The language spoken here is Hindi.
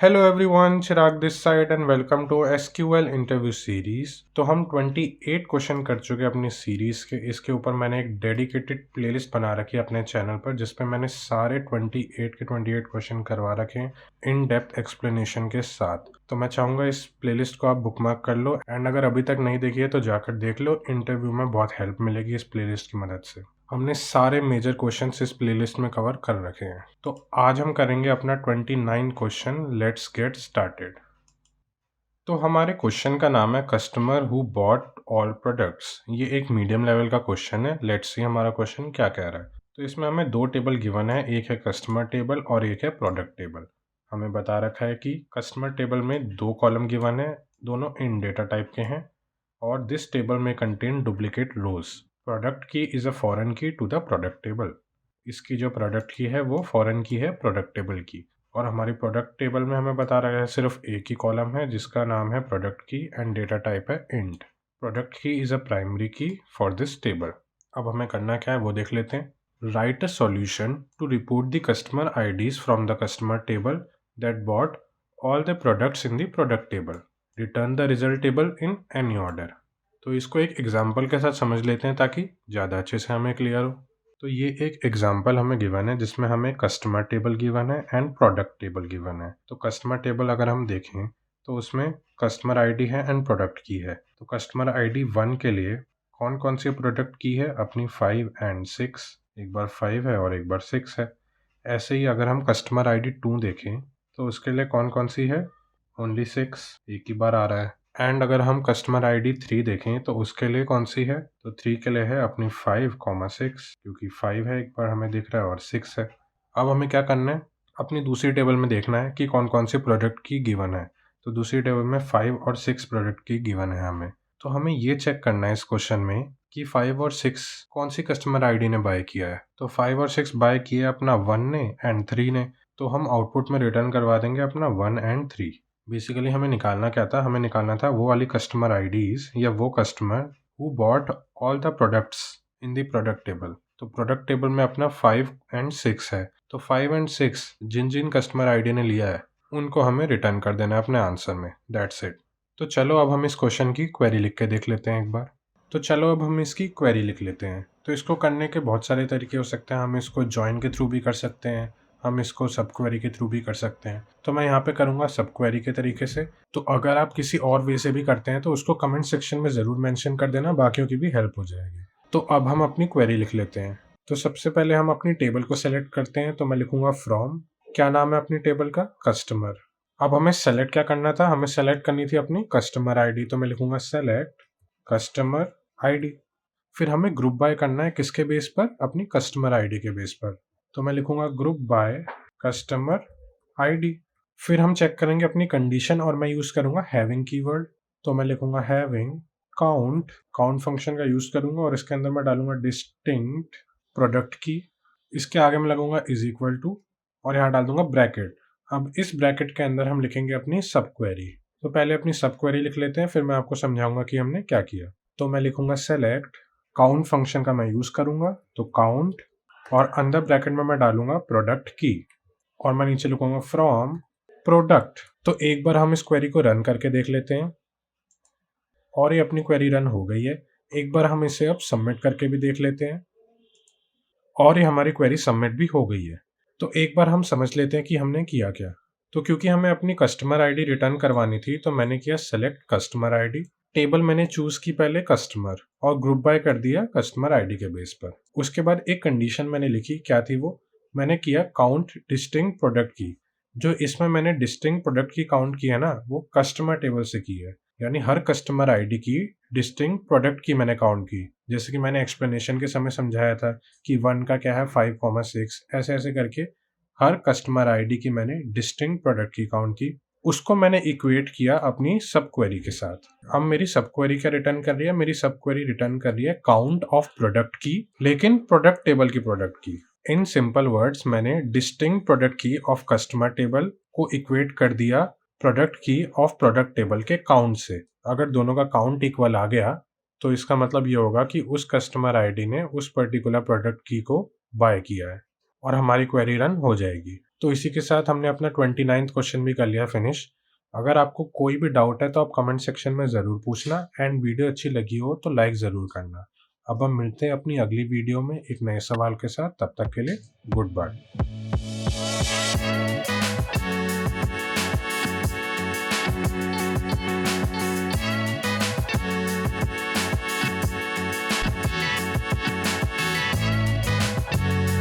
Hello everyone, Chirag this side and welcome to SQL interview series. तो हम 28 क्वेश्चन कर चुके हैं अपनी सीरीज के। इसके ऊपर मैंने एक डेडिकेटेड प्लेलिस्ट बना रखी है अपने चैनल पर, जिसपे मैंने सारे 28 के 28 क्वेश्चन करवा रखे हैं इन डेप्थ एक्सप्लेनेशन के साथ। तो मैं चाहूँगा इस प्लेलिस्ट को आप बुकमार्क कर लो, एंड अगर अभी तक नहीं देखी है तो जाकर देख लो। इंटरव्यू में बहुत हेल्प मिलेगी इस प्लेलिस्ट की मदद से। हमने सारे मेजर क्वेश्चंस इस प्लेलिस्ट में कवर कर रखे हैं। तो आज हम करेंगे अपना 29 क्वेश्चन। Let's get started. तो हमारे क्वेश्चन का नाम है customer who bought all products. ये एक मीडियम लेवल का क्वेश्चन है। लेट्स सी हमारा क्वेश्चन क्या कह रहा है। तो इसमें हमें दो टेबल गिवन है, एक है कस्टमर टेबल और एक है प्रोडक्ट टेबल। हमें बता रखा है कि कस्टमर टेबल में दो कॉलम गिवन है, दोनों इन डेटा टाइप के हैं, और दिस टेबल में contain duplicate rose. Product key is a foreign की टू द प्रोडक्ट टेबल। इसकी जो प्रोडक्ट की है वो फॉरेन की है प्रोडक्ट टेबल की। और हमारी प्रोडक्ट टेबल में हमें बता रहा है सिर्फ एक ही कॉलम है जिसका नाम है product key and data type है int. Product key is a primary key for this table. अब हमें करना क्या है वो देख लेते हैं। Write a solution to report the customer IDs from the customer table that bought all the products in the product table. Return the result table in any order. तो इसको एक एग्जाम्पल के साथ समझ लेते हैं ताकि ज़्यादा अच्छे से हमें क्लियर हो। तो ये एक एग्जाम्पल हमें गिवन है जिसमें हमें कस्टमर टेबल गिवन है एंड प्रोडक्ट टेबल गिवन है। तो कस्टमर टेबल अगर हम देखें तो उसमें कस्टमर आईडी है एंड प्रोडक्ट की है। तो कस्टमर आईडी 1 के लिए कौन कौन सी प्रोडक्ट की है, अपनी 5 एंड 6। एक बार 5 है और एक बार 6 है। ऐसे ही अगर हम कस्टमर आईडी 2 देखें तो उसके लिए कौन कौन सी है, ओनली 6, एक ही बार आ रहा है। एंड अगर हम कस्टमर आईडी 3 देखें तो उसके लिए कौन सी है, तो 3 के लिए है अपनी 5,6, क्योंकि 5 है एक बार हमें दिख रहा है और 6 है। अब हमें क्या करना है, अपनी दूसरी टेबल में देखना है कि कौन कौन सी प्रोडक्ट की गिवन है। तो दूसरी टेबल में 5 और 6 प्रोडक्ट की गिवन है हमें। तो हमें ये चेक करना है इस क्वेश्चन में कि 5 और 6 कौन सी कस्टमर आईडी ने बाय किया है। तो 5 और 6 बाय किया अपना 1 ने एंड 3 ने। तो हम आउटपुट में रिटर्न करवा देंगे अपना 1 एंड 3। बेसिकली हमें निकालना क्या था, हमें निकालना था वो वाली कस्टमर आईडीज या वो customer who bought all the products in the product table. तो प्रोडक्ट टेबल में अपना 5 एंड 6 है। तो 5 एंड 6 जिन जिन कस्टमर आईडी ने लिया है उनको हमें रिटर्न कर देना है अपने आंसर में। That's it. तो चलो अब हम इस क्वेश्चन की क्वेरी लिख के देख लेते हैं एक बार। तो चलो अब हम इसकी क्वेरी लिख लेते हैं। तो इसको करने के बहुत सारे तरीके हो सकते हैं। हम इसको जॉइन के थ्रू भी कर सकते हैं, हम इसको सब क्वेरी के थ्रू भी कर सकते हैं। तो मैं यहाँ पे करूँगा सब क्वेरी के तरीके से। तो अगर आप किसी और वे से भी करते हैं तो उसको कमेंट सेक्शन में ज़रूर मेंशन कर देना, बाकियों की भी हेल्प हो जाएगी। तो अब हम अपनी क्वेरी लिख लेते हैं। तो सबसे पहले हम अपनी टेबल को सेलेक्ट करते हैं। तो मैं लिखूंगा फ्रॉम, क्या नाम है अपनी टेबल का, कस्टमर। अब हमें सेलेक्ट क्या करना था, हमें सेलेक्ट करनी थी अपनी कस्टमर आईडी। तो मैं लिखूंगा सेलेक्ट कस्टमर आईडी। फिर हमें ग्रुप बाय करना है किसके बेस पर, अपनी कस्टमर आईडी के बेस पर। तो मैं लिखूंगा ग्रुप बाय कस्टमर आईडी। फिर हम चेक करेंगे अपनी कंडीशन और मैं यूज करूंगा हैविंग कीवर्ड। तो मैं लिखूंगा हैविंग काउंट, काउंट फंक्शन का यूज करूंगा और इसके अंदर मैं डालूंगा डिस्टिंक्ट प्रोडक्ट की। इसके आगे मैं लगूंगा इज इक्वल टू और यहाँ डाल दूंगा ब्रैकेट। अब इस ब्रैकेट के अंदर हम लिखेंगे अपनी सब क्वेरी। तो पहले अपनी सब क्वेरी लिख लेते हैं, फिर मैं आपको समझाऊंगा कि हमने क्या किया। तो मैं लिखूंगा सेलेक्ट, काउंट फंक्शन का मैं यूज करूंगा तो काउंट, और अंदर ब्रैकेट में मैं डालूंगा प्रोडक्ट की, और मैं नीचे लिखूंगा फ्रॉम प्रोडक्ट। तो एक बार हम इस क्वेरी को रन करके देख लेते हैं, और ये अपनी क्वेरी रन हो गई है। एक बार हम इसे अब सबमिट करके भी देख लेते हैं, और ये हमारी क्वेरी सबमिट भी हो गई है। तो एक बार हम समझ लेते हैं कि हमने किया क्या। तो क्योंकि हमें अपनी कस्टमर आईडी रिटर्न करवानी थी तो मैंने किया सेलेक्ट कस्टमर आईडी। टेबल मैंने चूज की पहले कस्टमर और ग्रुप बाय कर दिया कस्टमर आईडी के बेस पर। उसके बाद एक कंडीशन मैंने लिखी, क्या थी वो, मैंने किया काउंट डिस्टिंक्ट प्रोडक्ट की। जो इसमें मैंने डिस्टिंक्ट प्रोडक्ट की काउंट की है ना, वो कस्टमर टेबल से की है। यानी हर कस्टमर आईडी की डिस्टिंक्ट प्रोडक्ट की मैंने काउंट की। जैसे कि मैंने एक्सप्लेनेशन के समय समझाया था कि 1 का क्या है 5,6, ऐसे ऐसे करके हर कस्टमर आईडी की मैंने डिस्टिंक्ट प्रोडक्ट की काउंट की। उसको मैंने इक्वेट किया अपनी सब क्वेरी के साथ। अब मेरी सब क्वेरी क्या रिटर्न कर रही है, मेरी सब क्वेरी रिटर्न कर रही है काउंट ऑफ प्रोडक्ट की, लेकिन प्रोडक्ट टेबल की प्रोडक्ट की। इन सिंपल वर्ड्स मैंने डिस्टिंक्ट प्रोडक्ट की ऑफ कस्टमर टेबल को इक्वेट कर दिया प्रोडक्ट की ऑफ प्रोडक्ट टेबल के काउंट से। अगर दोनों का काउंट इक्वल आ गया तो इसका मतलब ये होगा कि उस कस्टमर आईडी ने उस पर्टिकुलर प्रोडक्ट की को बाय किया है, और हमारी क्वेरी रन हो जाएगी। तो इसी के साथ हमने अपना 29th क्वेश्चन भी कर लिया फिनिश। अगर आपको कोई भी डाउट है तो आप कमेंट सेक्शन में ज़रूर पूछना एंड वीडियो अच्छी लगी हो तो लाइक ज़रूर करना। अब हम मिलते हैं अपनी अगली वीडियो में एक नए सवाल के साथ, तब तक के लिए गुड बाय।